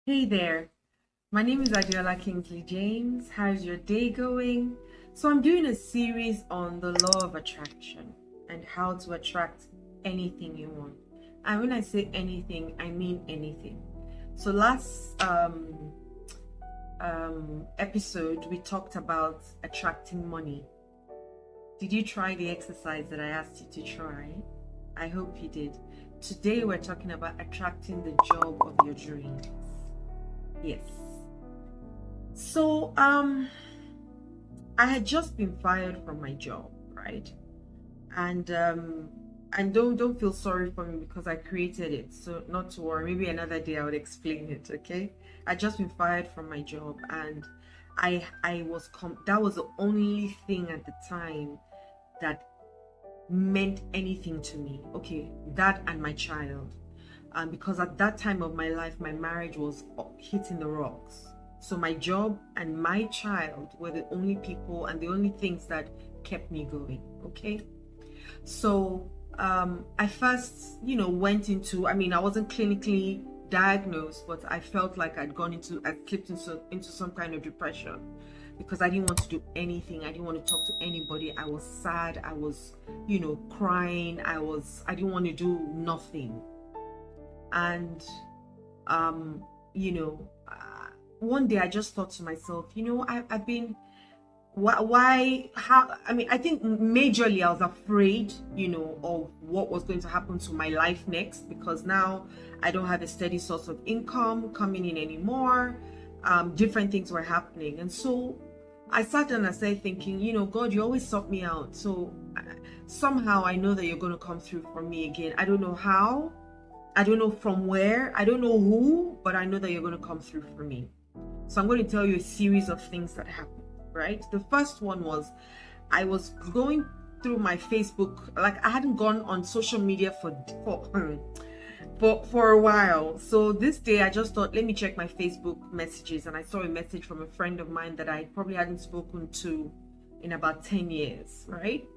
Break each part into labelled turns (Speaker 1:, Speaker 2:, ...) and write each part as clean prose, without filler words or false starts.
Speaker 1: Hey there, my name is James. How's your day going? So, I'm doing a series on the law of attraction and how to attract anything you want. And when I say anything, I mean anything. So, last episode, we talked about attracting money. Did you try the exercise that I asked you to try? I hope you did. Today, we're talking about attracting the job of your dreams. Yes. So, I had just been fired from my job, right? And don't feel sorry for me because I created it. So not to worry. Maybe another day I would explain it. Okay? I just been fired from my job, and that was the only thing at the time that meant anything to me. Okay, that and my child. Because at that time of my life, my marriage was hitting the rocks. So my job and my child were the only people and the only things that kept me going. Okay. So I first, went into, I wasn't clinically diagnosed, but I felt like I slipped into some kind of depression because I didn't want to do anything. I didn't want to talk to anybody. I was sad. I was, crying. I didn't want to do nothing. And one day I just thought to myself, I've been I think majorly I was afraid, of what was going to happen to my life next, because now I don't have a steady source of income coming in anymore. Different things were happening, and so I sat down and I started thinking, God, you always sort me out, so somehow I know that you're going to come through for me again. I don't know how, I don't know from where, I don't know who, but I know that you're going to come through for me. So I'm going to tell you a series of things that happened, right? The first one was I was going through my Facebook, like I hadn't gone on social media for a while. So this day I just thought, let me check my Facebook messages, and I saw a message from a friend of mine that I probably hadn't spoken to in about 10 years, right?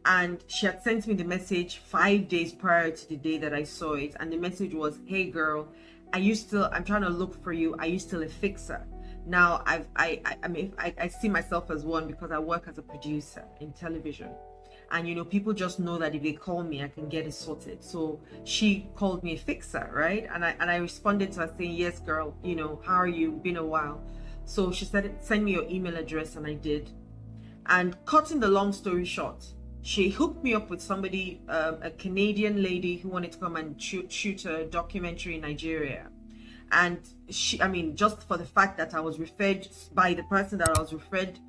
Speaker 1: And she had sent me the message 5 days prior to the day that I saw it. And the message was, hey girl, I'm trying to look for you. Are you still a fixer? Now, I see myself as one because I work as a producer in television. And, people just know that if they call me, I can get it sorted. So she called me a fixer, right? And I responded to her saying, yes, girl, how are you? Been a while. So she said, send me your email address, and I did. And cutting the long story short, she hooked me up with somebody, a Canadian lady who wanted to come and shoot a documentary in Nigeria. And just for the fact that I was referred by the person that I was referred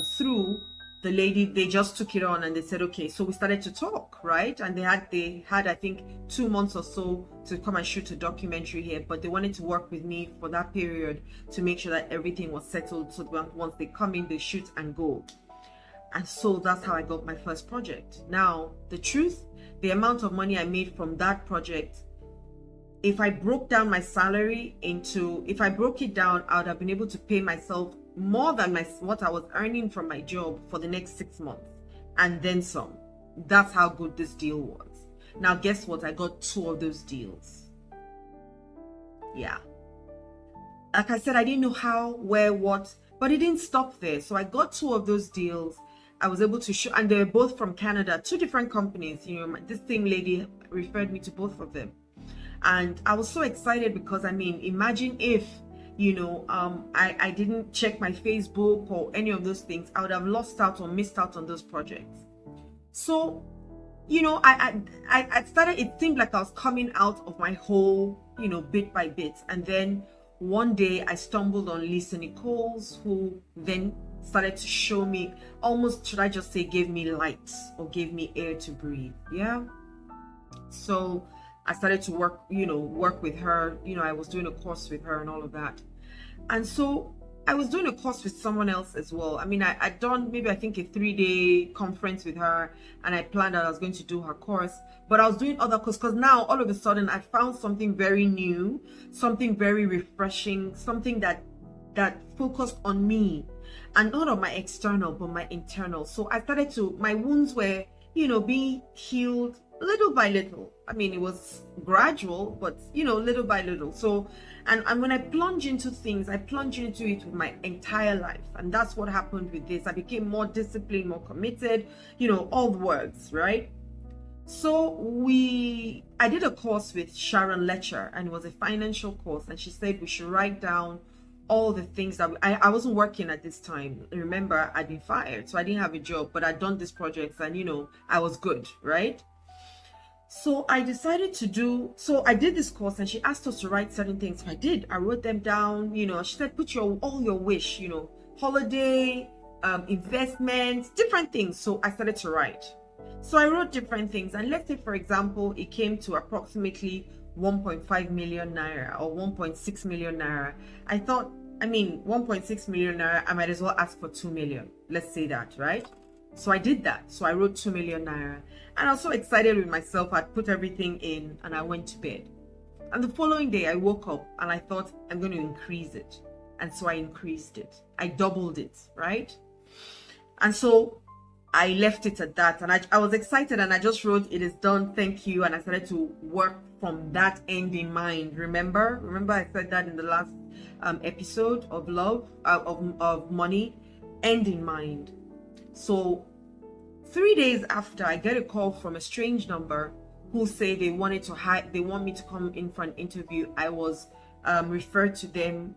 Speaker 1: through, the lady, they just took it on and they said, okay. So we started to talk, right? And they had I think 2 months or so to come and shoot a documentary here, but they wanted to work with me for that period to make sure that everything was settled, so once they come in, they shoot and go. And so that's how I got my first project. Now, the truth, the amount of money I made from that project, if I broke down my salary if I broke it down, I would have been able to pay myself more than what I was earning from my job for the next 6 months, and then some. That's how good this deal was. Now, guess what? I got 2 of those deals. Yeah. Like I said, I didn't know how, where, what, but it didn't stop there. So I got 2 of those deals. I was able to show, and they're both from Canada, 2 different companies. This same lady referred me to both of them. And I was so excited because, imagine if, I didn't check my Facebook or any of those things, I would have lost out or missed out on those projects. So, I started, it seemed like I was coming out of my hole, bit by bit. And then one day I stumbled on Lisa Nichols, who then started to show me, almost, should I just say, gave me light or gave me air to breathe. Yeah. So I started to work with her. I was doing a course with her and all of that. And so I was doing a course with someone else as well. I'd done maybe, I think, a 3-day conference with her, and I planned that I was going to do her course, but I was doing other courses because now all of a sudden I found something very new, something very refreshing, something that focused on me, and not on my external, but my internal. So I started to, my wounds were, being healed little by little. I mean, it was gradual, but little by little. So, and when I plunge into things, I plunge into it with my entire life. And that's what happened with this. I became more disciplined, more committed, all the words, right? So I did a course with Sharon Letcher, and it was a financial course. And she said we should write down all the things that I wasn't working at this time. Remember, I'd been fired, so I didn't have a job, but I'd done this project, and I was good, right? So I decided so I did this course, and she asked us to write certain things. So I did. I wrote them down. She said, put all your wish, holiday, investments, different things. So I started to write. So I wrote different things. And let's say, for example, it came to approximately 1.5 million naira or 1.6 million naira. I thought, 1.6 million naira, I might as well ask for 2 million. Let's say that, right? So I did that. So I wrote 2 million naira. And I was so excited with myself. I'd put everything in and I went to bed. And the following day I woke up and I thought, I'm going to increase it. And so I increased it. I doubled it, right? And so I left it at that. And I was excited and I just wrote, it is done, thank you. And I started to work from that end in mind. Remember I said that in the last episode of love, of money, end in mind. So 3 days after, I get a call from a strange number who say they want me to come in for an interview. I was referred to them,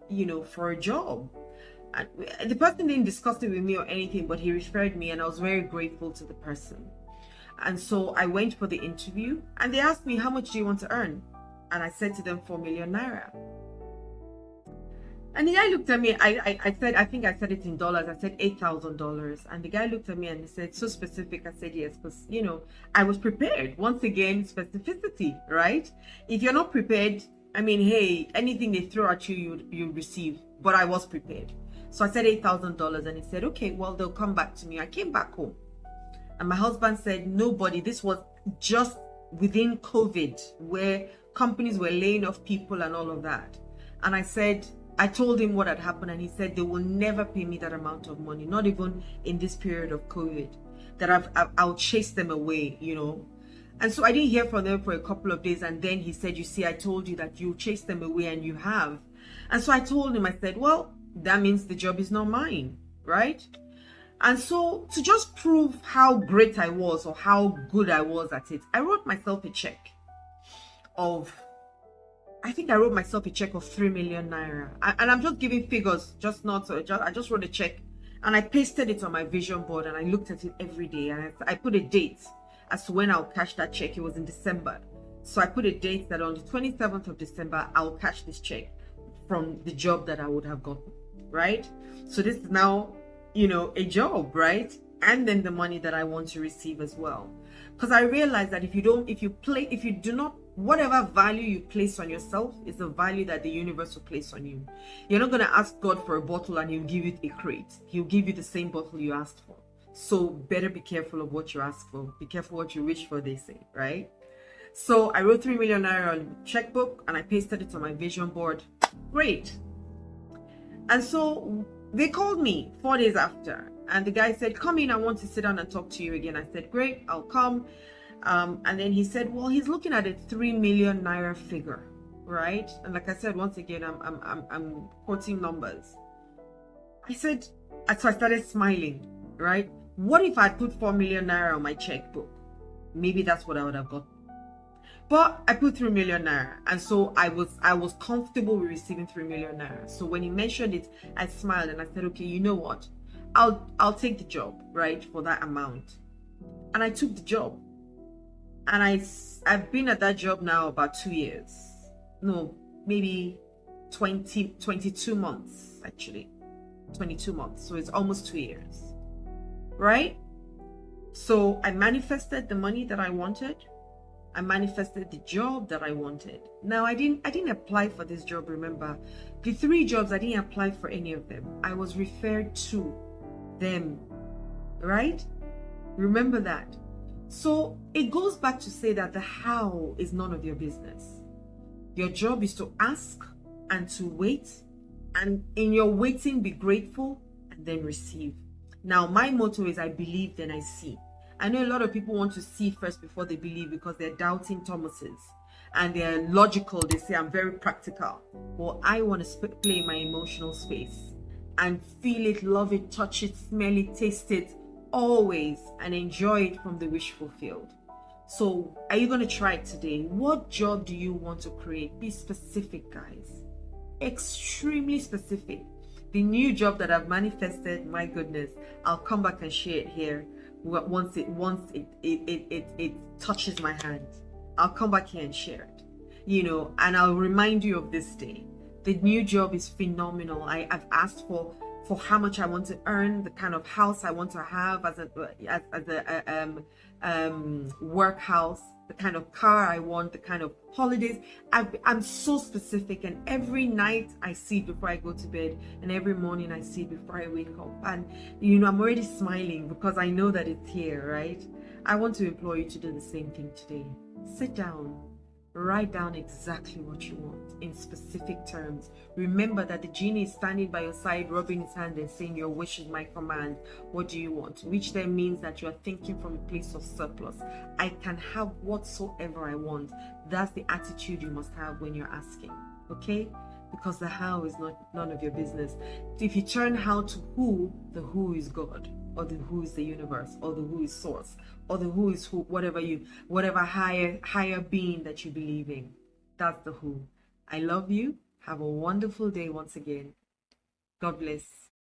Speaker 1: for a job. And the person didn't discuss it with me or anything, but he referred me, and I was very grateful to the person. And so I went for the interview, and they asked me, how much do you want to earn? And I said to them, 4 million naira. And the guy looked at me. I think I said it in dollars. I said $8,000. And the guy looked at me and he said, so specific. I said, yes, because, I was prepared. Once again, specificity, right? If you're not prepared, hey, anything they throw at you, you receive. But I was prepared. So I said $8,000, and he said, okay, well, they'll come back to me. I came back home. And my husband said, nobody, this was just within COVID, where companies were laying off people and all of that. And I told him what had happened, and he said they will never pay me that amount of money, not even in this period of COVID, that I'll chase them away, And so I didn't hear from them for a couple of days. And then he said, you see, I told you that you chase them away, and you have. And so I told him, I said, well, that means the job is not mine, right? And so to just prove how great I was or how good I was at it, I wrote myself a check of, I wrote myself a check of 3 million naira. And I'm just giving figures, I just wrote a check and I pasted it on my vision board, and I looked at it every day, and I put a date as to when I'll cash that check. It was in December. So I put a date that on the 27th of December, I'll cash this check from the job that I would have gotten, right? So this is now, a job, right? And then the money that I want to receive as well. Because I realized that whatever value you place on yourself is the value that the universe will place on you. You're not going to ask God for a bottle and he'll give you a crate. He'll give you the same bottle you asked for. So better be careful of what you ask for. Be careful what you wish for, they say, right? So I wrote 3 million naira on checkbook and I pasted it on my vision board. Great. And so they called me 4 days after, and the guy said, come in, I want to sit down and talk to you again. I said, great, I'll come. And then he said, well, he's looking at a 3 million naira figure, right? And like I said, once again, I'm quoting numbers. So I started smiling, right? What if I put 4 million naira on my checkbook? Maybe that's what I would have got. But I put 3 million naira, and so I was comfortable with receiving 3 million naira. So when he mentioned it, I smiled and I said, okay, you know what? I'll take the job, right, for that amount. And I took the job. And I've been at that job now about 2 years. No, maybe 22 months, actually. 22 months. So it's almost 2 years. Right? So I manifested the money that I wanted. I manifested the job that I wanted. Now, I didn't apply for this job, remember. The 3 jobs, I didn't apply for any of them. I was referred to them, right? Remember that. So it goes back to say that the how is none of your business. Your job is to ask and to wait, and in your waiting, be grateful and then receive. Now, my motto is I believe, then I see. I know a lot of people want to see first before they believe because they're doubting Thomases and they're logical. They say, I'm very practical. Well, I want to play my emotional space and feel it, love it, touch it, smell it, taste it, always, and enjoy it from the wish fulfilled. So are you going to try it today? What job do you want to create? Be specific, guys. Extremely specific. The new job that I've manifested, my goodness, I'll come back and share it here once it touches my hand. I'll come back here and share it, and I'll remind you of this day. The new job is phenomenal. I've asked for how much I want to earn, the kind of house I want to have as a work house, the kind of car I want, the kind of holidays. I'm so specific, and every night I see it before I go to bed, and every morning I see it before I wake up. And I'm already smiling because I know that it's here, right? I want to implore you to do the same thing today. Sit down. Write down exactly what you want in specific terms. Remember that the genie is standing by your side, rubbing his hand and saying, your wish is my command. What do you want? Which then means that you are thinking from a place of surplus. I can have whatsoever I want. That's the attitude you must have when you're asking. Okay? Because the how is none of your business. If you turn how to who, the who is God, or the who is the universe, or the who is source, or the who is who, whatever higher being that you believe in. That's the who. I love you. Have a wonderful day once again. God bless.